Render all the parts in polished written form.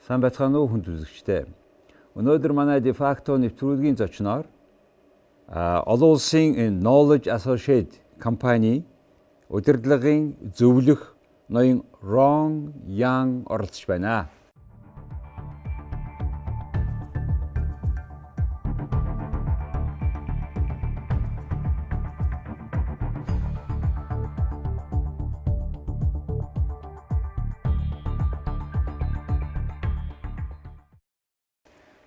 Сайн байцгаана уу хүнд үзэгчдээ. Өнөөдөр манай de facto нэвтрүүлгийн зочноор олон улсын Knowledge Associate компани удирдлагын зөвлөх ноён Ron Yang оролцож байна.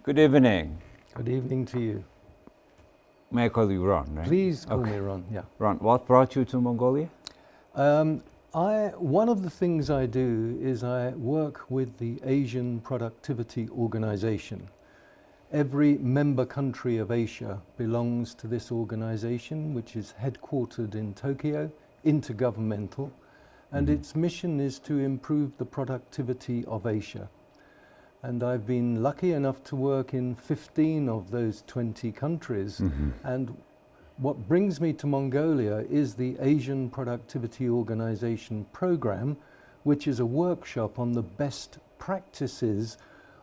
Good evening. Good evening to you. May I call you Ron, right? Please call me Ron, yeah. Ron, what brought you to Mongolia? One of the things I do is I work with the Asian Productivity Organization. Every member country of Asia belongs to this organization, which is headquartered in Tokyo, intergovernmental, and its mission is to improve the productivity of Asia. And I've been lucky enough to work in 15 of those 20 countries. And what brings me to Mongolia is the Asian Productivity Organization program, which is a workshop on the best practices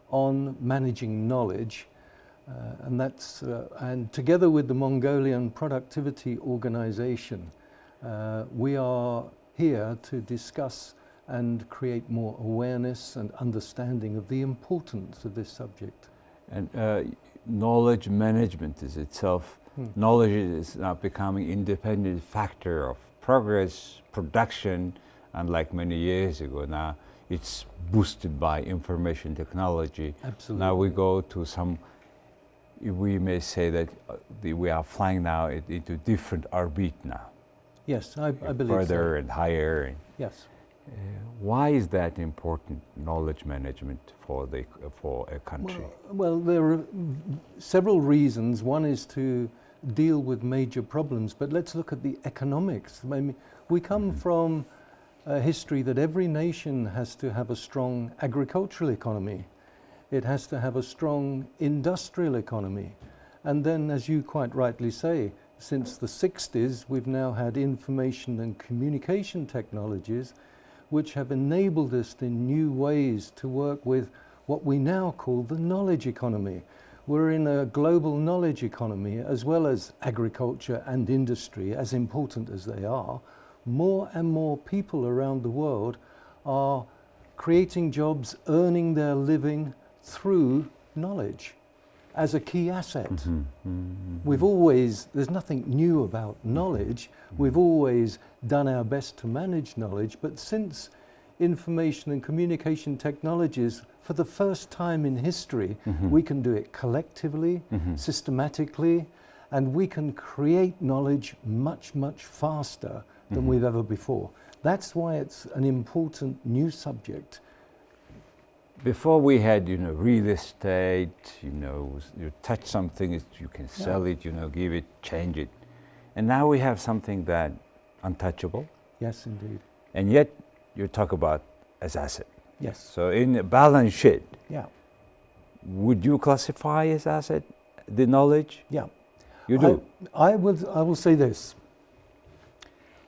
on managing knowledge. And together with the Mongolian Productivity Organization, we are here to discuss and create more awareness and understanding of the importance of this subject. And knowledge management is itself, knowledge is now becoming independent factor of progress, production, and like many years ago now, it's boosted by information technology. Absolutely. Now we go to some, we may say that we are flying now into different orbit now. Yes, I believe further so. And higher. And yes. Why is that important, knowledge management for a country? Well, there are several reasons. One is to deal with major problems, but let's look at the economics. I mean, we come from a history that every nation has to have a strong agricultural economy. It has to have a strong industrial economy. And then, as you quite rightly say, since the 60s, we've now had information and communication technologies which have enabled us in new ways to work with what we now call the knowledge economy. We're in a global knowledge economy, as well as agriculture and industry, as important as they are. More and more people around the world are creating jobs, earning their living through knowledge as a key asset. We've always, there's nothing new about knowledge. We've always done our best to manage knowledge, but since information and communication technologies, for the first time in history, we can do it collectively, systematically, and we can create knowledge much, much faster than we've ever before. That's why it's an important new subject. Before we had, real estate, you touch something, you can sell it, give it, change it. And now we have something that untouchable. Yes, indeed. And yet you talk about as asset. Yes. So in a balance sheet, yeah, would you classify as asset the knowledge? Yeah. You do? I will say this.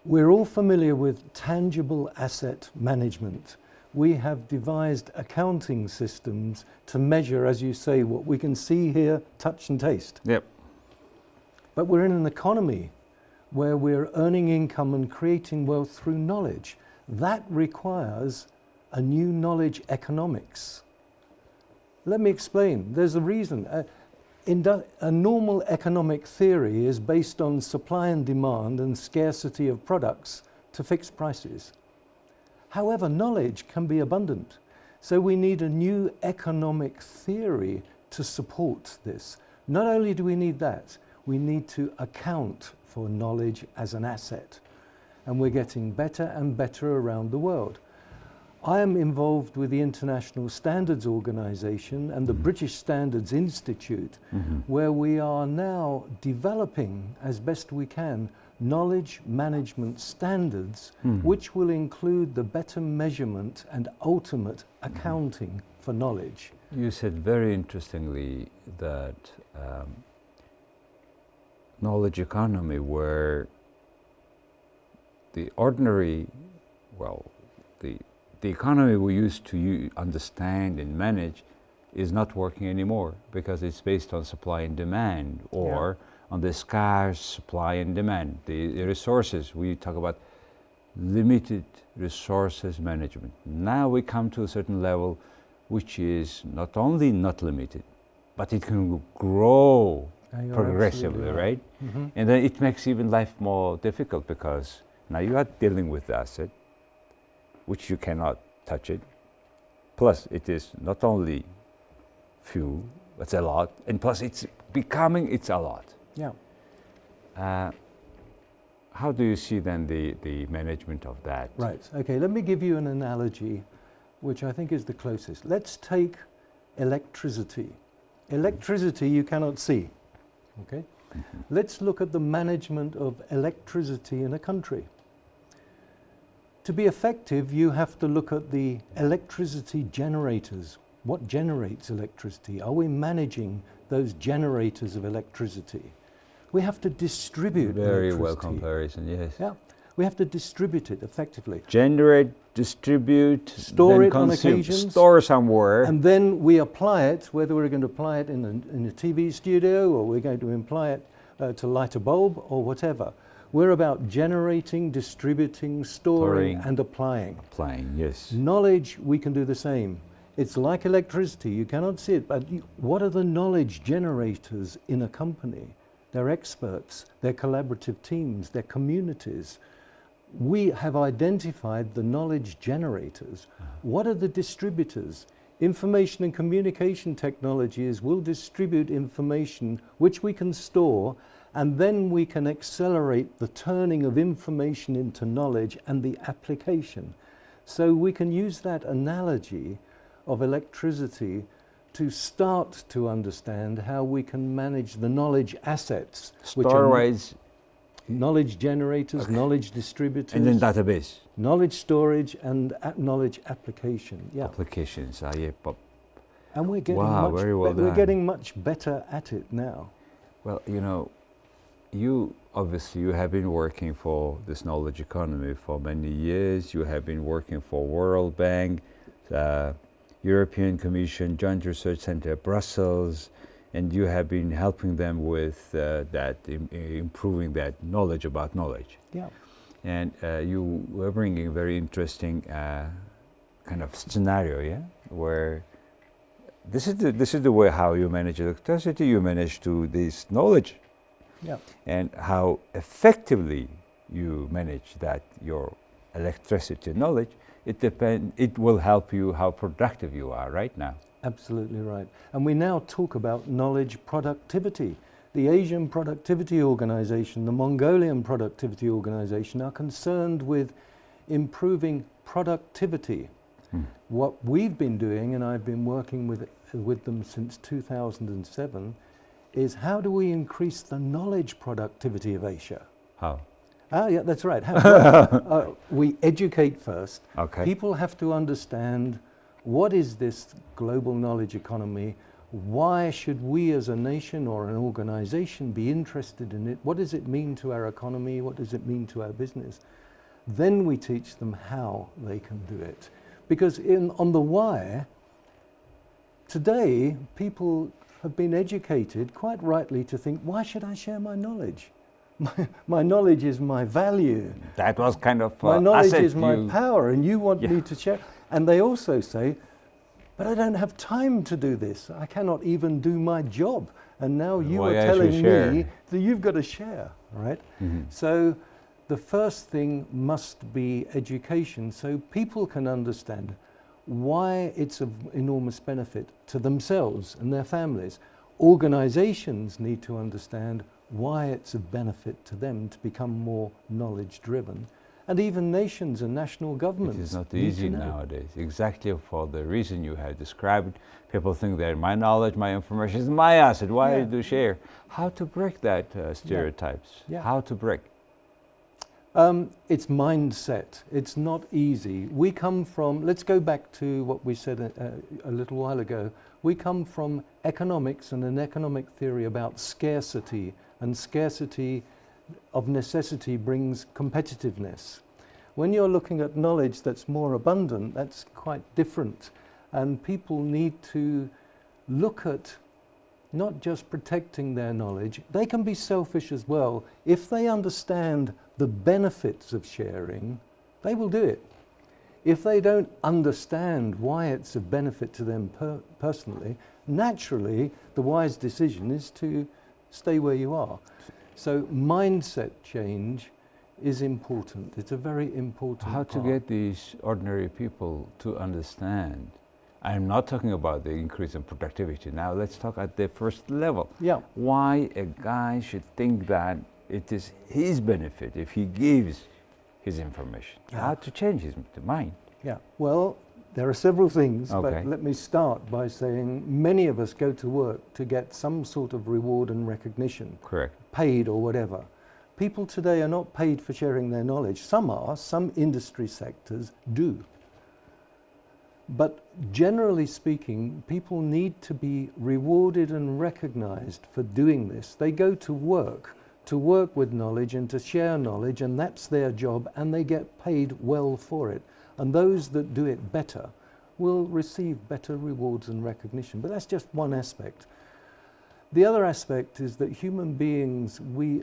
We're all familiar with tangible asset management. We have devised accounting systems to measure, as you say, what we can see, hear, touch and taste. Yep. But we're in an economy where we're earning income and creating wealth through knowledge. That requires a new knowledge economics. Let me explain. There's a reason. A normal economic theory is based on supply and demand and scarcity of products to fix prices. However, knowledge can be abundant. So we need a new economic theory to support this. Not only do we need that, we need to account for knowledge as an asset. And we're getting better and better around the world. I am involved with the International Standards Organization and the British Standards Institute, where we are now developing, as best we can, knowledge management standards, which will include the better measurement and ultimate accounting for knowledge. You said very interestingly that knowledge economy, where the ordinary, the the economy we used to understand and manage is not working anymore because it's based on supply and demand, or on the scarce supply and demand. The resources, we talk about limited resources management. Now we come to a certain level which is not only not limited, but it can grow progressively, right? Mm-hmm. And then it makes even life more difficult because now you are dealing with the asset, which you cannot touch it. Plus, it is not only few, it's a lot, and plus it's a lot. Yeah. How do you see then the management of that? Right. Okay, let me give you an analogy which I think is the closest. Let's take electricity. Electricity you cannot see. Okay? Mm-hmm. Let's look at the management of electricity in a country. To be effective, you have to look at the electricity generators. What generates electricity? Are we managing those generators of electricity? We have to distribute Very electricity. well comparison, yes. Yeah, we have to distribute it effectively. Generate, distribute, Store then it on consume, occasions. store somewhere. And then we apply it, whether we're going to apply it in a TV studio or we're going to apply it to light a bulb or whatever. We're about generating, distributing, storing and applying. Applying, yes. Knowledge, we can do the same. It's like electricity, you cannot see it, but what are the knowledge generators in a company? They're experts, they're collaborative teams, they're communities. We have identified the knowledge generators. What are the distributors? Information and communication technologies will distribute information which we can store, and then we can accelerate the turning of information into knowledge and the application. So we can use that analogy of electricity to start to understand how we can manage the knowledge assets, which are Storage knowledge generators, Okay. knowledge distributors, and then database knowledge storage and knowledge application. Yeah, applications. and we're getting Wow, very well we're done. getting much better at it now. Well, you know, you obviously you have been working for this knowledge economy for many years. You have been working for World Bank, European Commission, Joint Research Center, Brussels, and you have been helping them with improving that knowledge about knowledge. Yeah, And you were bringing a very interesting kind of scenario, yeah, where this is the way how you manage electricity. You manage to this knowledge, yeah, and how effectively you manage that your electricity knowledge. It will help you how productive you are right now. absolutely right. And we now talk about knowledge productivity. The Asian Productivity Organization, the Mongolian Productivity Organization are concerned with improving productivity. What we've been doing, and I've been working with them since 2007, is how do we increase the knowledge productivity of Asia? How? Ah, yeah, that's right. We educate first. Okay. People have to understand what is this global knowledge economy? Why should we as a nation or an organization be interested in it? What does it mean to our economy? What does it mean to our business? Then we teach them how they can do it. Because on the why, today people have been educated quite rightly to think, why should I share my knowledge? My knowledge is my value. That was kind of My knowledge asset is my you- power, and you want me to share. And they also say, but I don't have time to do this. I cannot even do my job. And now you Why are I should telling share. me that you've got to share, right? So the first thing must be education, so people can understand why it's of enormous benefit to themselves and their families. Organizations need to understand why it's of benefit to them to become more knowledge driven. And even nations and national governments It is not need to easy know. nowadays, exactly for the reason you have described. People think that my knowledge, my information is my asset, why Yeah. do you share? How to break that stereotypes? Yeah. How to break? It's mindset. It's not easy. We come from, let's go back to what we said a little while ago. We come from economics and an economic theory about scarcity, and scarcity of necessity brings competitiveness. When you're looking at knowledge that's more abundant, that's quite different. And people need to look at not just protecting their knowledge, they can be selfish as well. If they understand the benefits of sharing, they will do it. If they don't understand why it's a benefit to them personally, naturally the wise decision is to stay where you are. So mindset change is important. It's a very important How to get these ordinary people to understand? I'm not talking about the increase in productivity. Now let's talk at the first level. Yeah. Why a guy should think that it is his benefit if he gives his information. Yeah. How to change his mind. Yeah. Well, there are several things, Okay. but let me start by saying many of us go to work to get some sort of reward and recognition, Correct. paid or whatever. People today are not paid for sharing their knowledge. Some are, some industry sectors do. But generally speaking, people need to be rewarded and recognized for doing this. They go to work with knowledge and to share knowledge, and that's their job, and they get paid well for it. And those that do it better will receive better rewards and recognition. But that's just one aspect. The other aspect is that human beings, we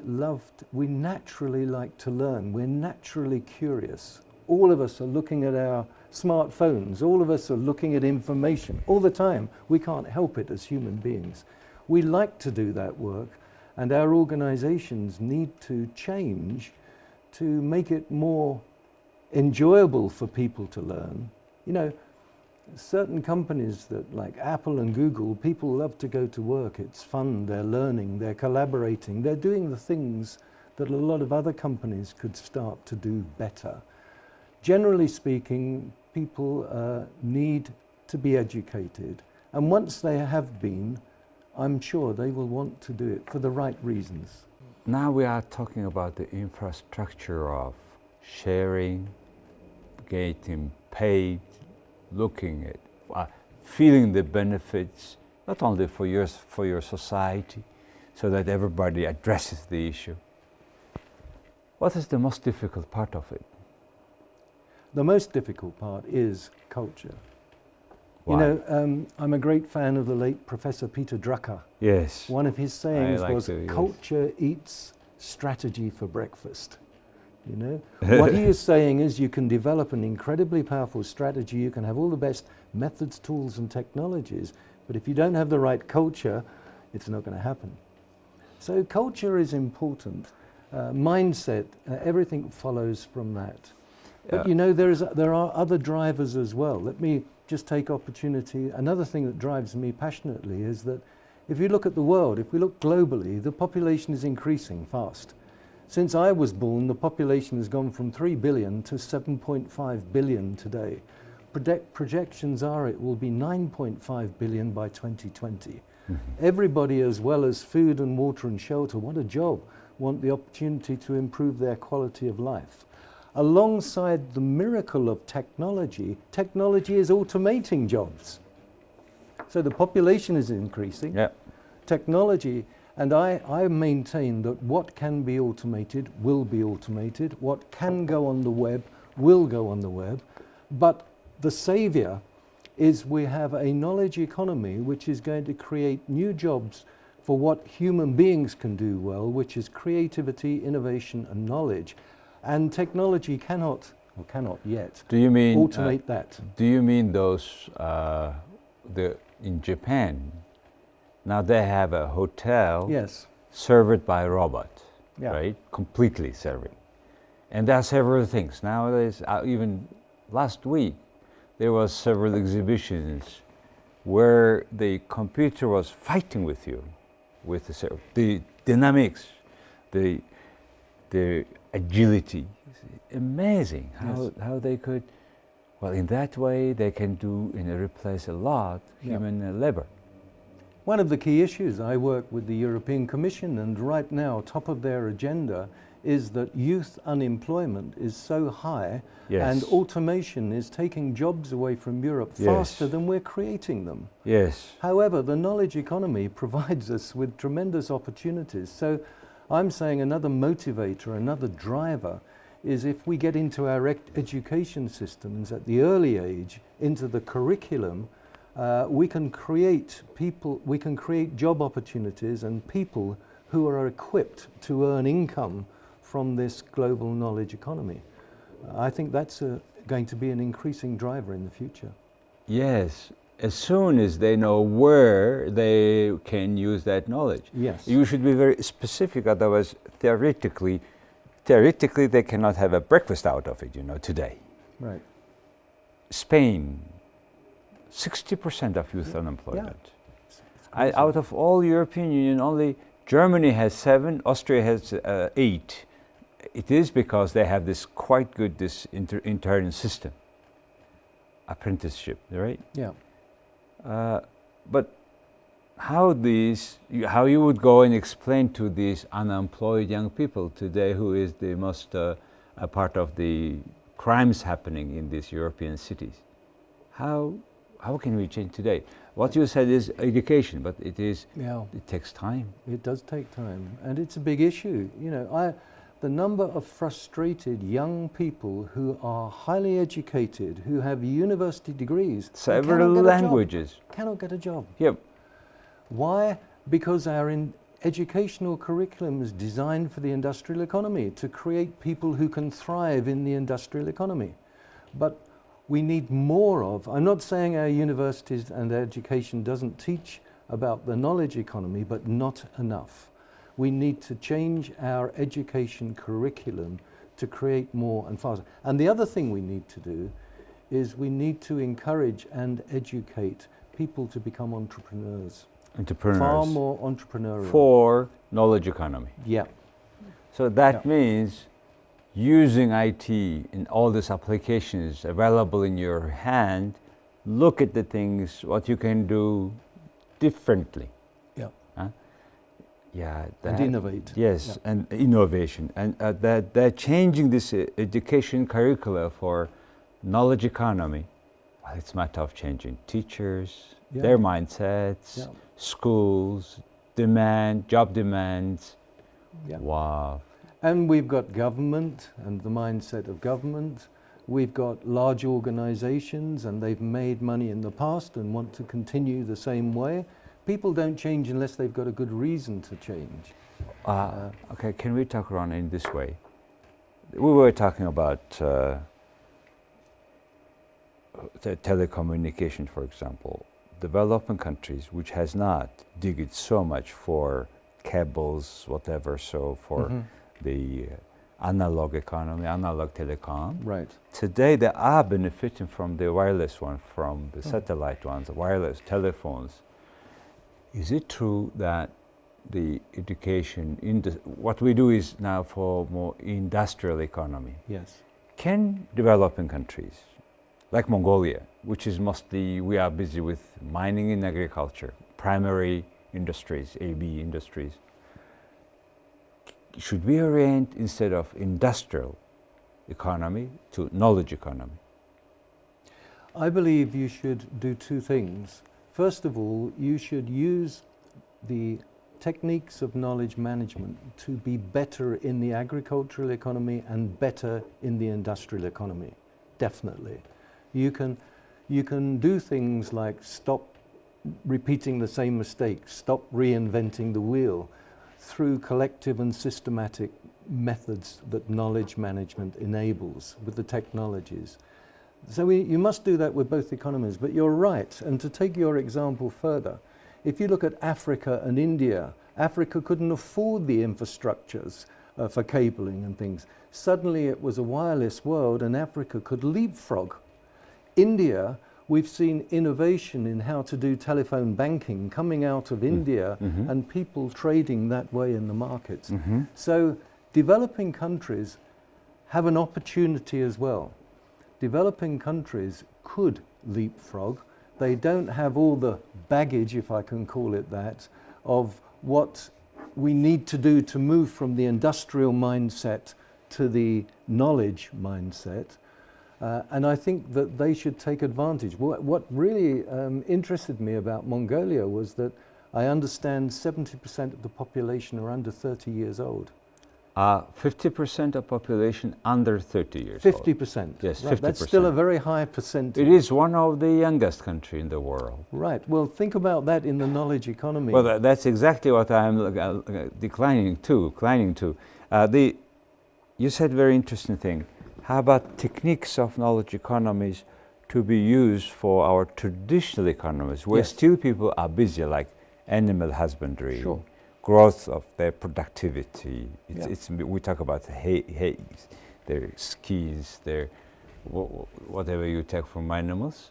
naturally like to learn. We're naturally curious. All of us are looking at our smartphones. All of us are looking at information all the time. We can't help it as human beings. We like to do that work, and our organizations need to change to make it more enjoyable for people to learn. You know, certain companies that like Apple and Google, people love to go to work. It's fun, they're learning, they're collaborating, they're doing the things that a lot of other companies could start to do better. Generally speaking, people need to be educated, and once they have been, I'm sure they will want to do it for the right reasons. Now we are talking about the infrastructure of sharing, getting paid, looking at, feeling the benefits, not only for your society, so that everybody addresses the issue. What is the most difficult part of it? The most difficult part is culture. Why? You know, I'm a great fan of the late Professor Peter Drucker. Yes. One of his sayings was, yes. culture eats strategy for breakfast. You know, what he is saying is you can develop an incredibly powerful strategy, you can have all the best methods, tools and technologies, but if you don't have the right culture, it's not going to happen. So culture is important. Mindset, everything follows from that. But you know, there are other drivers as well. Let me just take opportunity. Another thing that drives me passionately is that if you look at the world, if we look globally, the population is increasing fast. Since I was born, the population has gone from 3 billion to 7.5 billion today. Projections are it will be 9.5 billion by 2020. Mm-hmm. Everybody, as well as food and water and shelter, want a job, want the opportunity to improve their quality of life. Alongside the miracle of technology, technology is automating jobs. So the population is increasing. Yeah. Technology, and I maintain that what can be automated will be automated. What can go on the web will go on the web. But the savior is we have a knowledge economy which is going to create new jobs for what human beings can do well, which is creativity, innovation and knowledge. And technology cannot yet automate that. Do you mean those, in Japan, now they have a hotel served by a robot, right? Completely serving. And there are several things. Nowadays, even last week, there was several exhibitions where the computer was fighting with you, with the dynamics, the agility. Amazing how they could, well, in that way they can replace a lot human labor. One of the key issues, I work with the European Commission, and right now top of their agenda is that youth unemployment is so high and automation is taking jobs away from Europe faster than we're creating them. Yes. However, the knowledge economy provides us with tremendous opportunities. So I'm saying another motivator, another driver is if we get into our education systems at the early age, into the curriculum, we can create job opportunities and people who are equipped to earn income from this global knowledge economy. I think that's going to be an increasing driver in the future. Yes, as soon as they know where they can use that knowledge. Yes. You should be very specific, otherwise theoretically they cannot have a breakfast out of it, today. Right. Spain, 60% of youth unemployment. Yeah. Out of all European Union, only Germany has 7, Austria has 8. It is because they have this quite good intern system, apprenticeship, right? Yeah. But how you would go and explain to these unemployed young people today, who is the most a part of the crimes happening in these European cities? How can we change today? What you said is education, but it takes time. It does take time, and it's a big issue. The number of frustrated young people who are highly educated, who have university degrees, several languages, cannot get a job. Yep. Why? Because our educational curriculum is designed for the industrial economy, to create people who can thrive in the industrial economy. But we need more of, I'm not saying our universities and education doesn't teach about the knowledge economy, but not enough. We need to change our education curriculum to create more and faster. And the other thing we need to do is we need to encourage and educate people to become entrepreneurs. Far more entrepreneurial. For knowledge economy. Yeah. So that means using IT in all these applications available in your hand, look at the things, what you can do differently. Yeah, and innovate. Yes, and innovation, and they're changing this education curricula for knowledge economy. Well, it's a matter of changing teachers, their mindsets, schools, job demands. Yeah. Wow. And we've got government and the mindset of government. We've got large organizations, and they've made money in the past and want to continue the same way. People don't change unless they've got a good reason to change. Okay, can we talk around in this way? We were talking about the telecommunication, for example. Developing countries which has not digged so much for cables, whatever, so for the analog economy, analog telecom. Right. Today they are benefiting from the wireless one, from the satellite ones, the wireless telephones. Is it true that the education, what we do is now for more industrial economy? Yes. Can developing countries, like Mongolia, which is mostly, we are busy with mining and agriculture, primary industries, AB industries, should we orient instead of industrial economy to knowledge economy? I believe you should do two things. First of all, you should use the techniques of knowledge management to be better in the agricultural economy and better in the industrial economy, definitely. You can do things like stop repeating the same mistakes, stop reinventing the wheel through collective and systematic methods that knowledge management enables with the technologies. So you must do that with both economies, but you're right. And to take your example further, if you look at Africa and India, Africa couldn't afford the infrastructures for cabling and things. Suddenly it was a wireless world and Africa could leapfrog. India, we've seen innovation in how to do telephone banking coming out of India and people trading that way in the markets. So developing countries have an opportunity as well. Developing countries could leapfrog. They don't have all the baggage, if I can call it that, of what we need to do to move from the industrial mindset to the knowledge mindset. And I think that they should take advantage. What really interested me about Mongolia was that I understand 70% of the population are under 30 years old. 50% of population under 30 years old. 50%. Yes, right. 50%. That's still a very high percentage. It is one of the youngest country in the world. Right. Well, think about that in the knowledge economy. Well, that's exactly what I'm declining to. You said very interesting thing. How about techniques of knowledge economies to be used for our traditional economies, where Yes. still people are busy, like animal husbandry, Sure. growth of their productivity. Yeah. We talk about hay, their skis, their whatever you take from animals.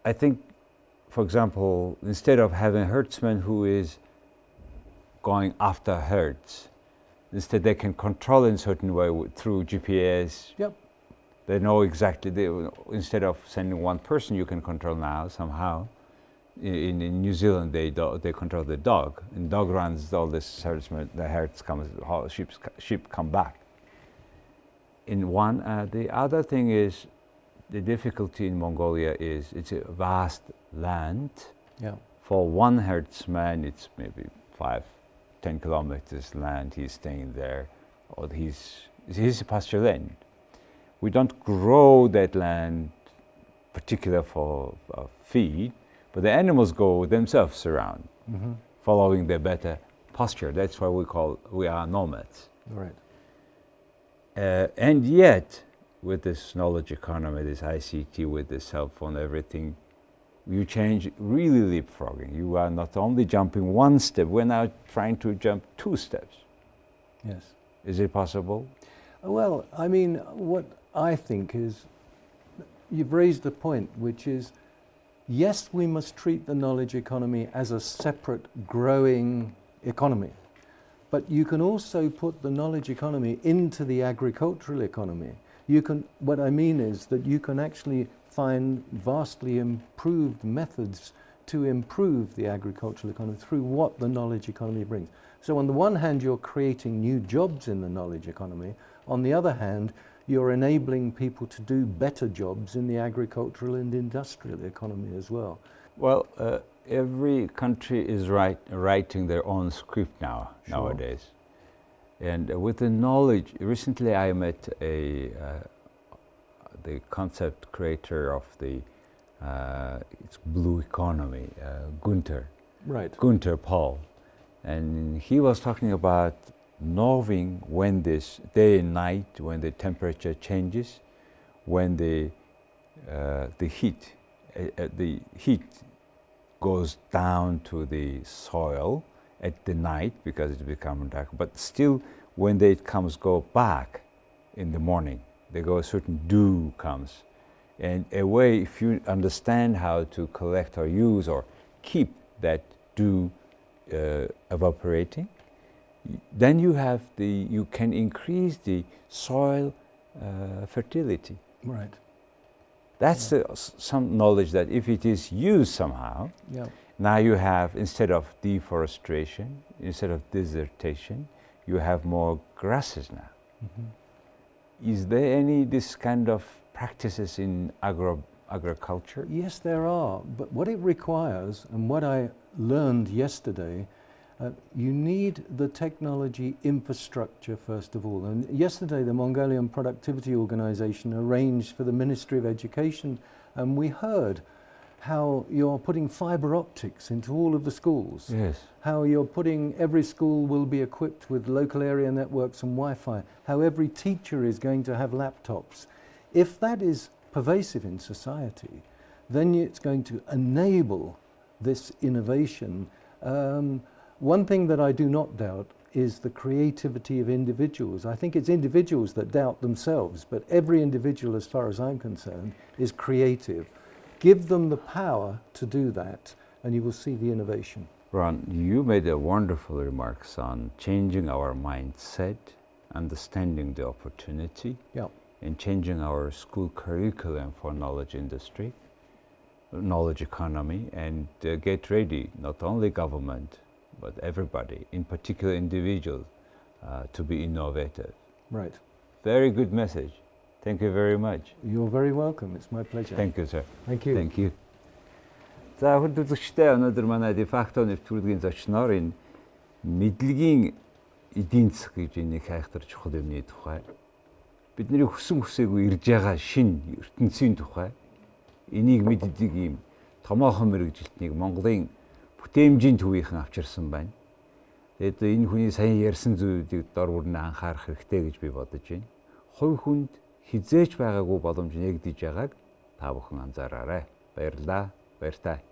I think, for example, instead of having a herdsman who is going after herds, instead they can control in a certain way through GPS. Yep. They know exactly, instead of sending one person, you can control now somehow. In New Zealand, they control the dog, and dog runs all this herdsman. The herds come, sheep come back. The other thing is, the difficulty in Mongolia is it's a vast land. Yeah. For one herdsman, it's maybe 5-10 kilometers land. He's staying there, or he's a pasture land. We don't grow that land, particular for feed, but the animals go themselves around, following their better pasture. That's why we are nomads. Right. And yet, with this knowledge economy, this ICT, with the cell phone, everything, you change, really leapfrogging. You are not only jumping one step, we're now trying to jump 2 steps. Yes. Is it possible? Well, I mean, what I think is, you've raised a point, which is, yes, we must treat the knowledge economy as a separate growing economy, but you can also put the knowledge economy into the agricultural economy. What I mean is that you can actually find vastly improved methods to improve the agricultural economy through what the knowledge economy brings. So on the one hand, you're creating new jobs in the knowledge economy. On the other hand, you're enabling people to do better jobs in the agricultural and industrial economy as well. Well, every country is writing their own script nowadays. And with the knowledge, recently I met the concept creator of the it's blue economy, Gunther. Right. Gunther Paul. And he was talking about knowing when this day and night, when the temperature changes, when the heat goes down to the soil at the night because it becomes dark, but still when it go back in the morning, a certain dew comes. And a way, if you understand how to collect or use or keep that dew evaporating, then you can increase the soil fertility. Right. That's some knowledge that if it is used somehow, Yeah. now you have, instead of deforestation, instead of desertation, you have more grasses now. Is there any this kind of practices in agriculture? Yes, there are. But what it requires, and what I learned yesterday, you need the technology infrastructure first of all. And yesterday the Mongolian Productivity Organization arranged for the Ministry of Education, and we heard how you're putting fiber optics into all of the schools. Yes. How every school will be equipped with local area networks and Wi-Fi. How every teacher is going to have laptops. If that is pervasive in society, then it's going to enable this innovation. One thing that I do not doubt is the creativity of individuals. I think it's individuals that doubt themselves, but every individual, as far as I'm concerned, is creative. Give them the power to do that, and you will see the innovation. Ron, you made a wonderful remarks on changing our mindset, understanding the opportunity, Yeah. and changing our school curriculum for knowledge industry, knowledge economy, and get ready, not only government, but everybody, in particular individuals, to be innovative. Right. Very good message. Thank you very much. You're very welcome. It's my pleasure. Thank you, sir. Thank you. Thank you. За хүндэтгэгчтэй өнөөдөр манай de facto нэвтрүүлгийн зочноор энэ мэдлэгийн эдийн засаг гэж энийг хайхтар чухал юмны тухай, бидний хүсэн хүсээгүй ирж байгаа шин ертөнцийн тухай энийг мэддэг ийм томоохон мэрэгжилтнийг Монголын бүтээмжийн төвийнхэн авчирсан байна. Тэгээд энэ хүний сайн ярьсан зүйлийг дор бүрнээ анхаарах хэрэгтэй гэж би бодож байна. Хувь хүнд хизээч байгаагүй боломж нэгдэж байгааг та бүхэн анзаараарай. Баярлалаа. Баяртай.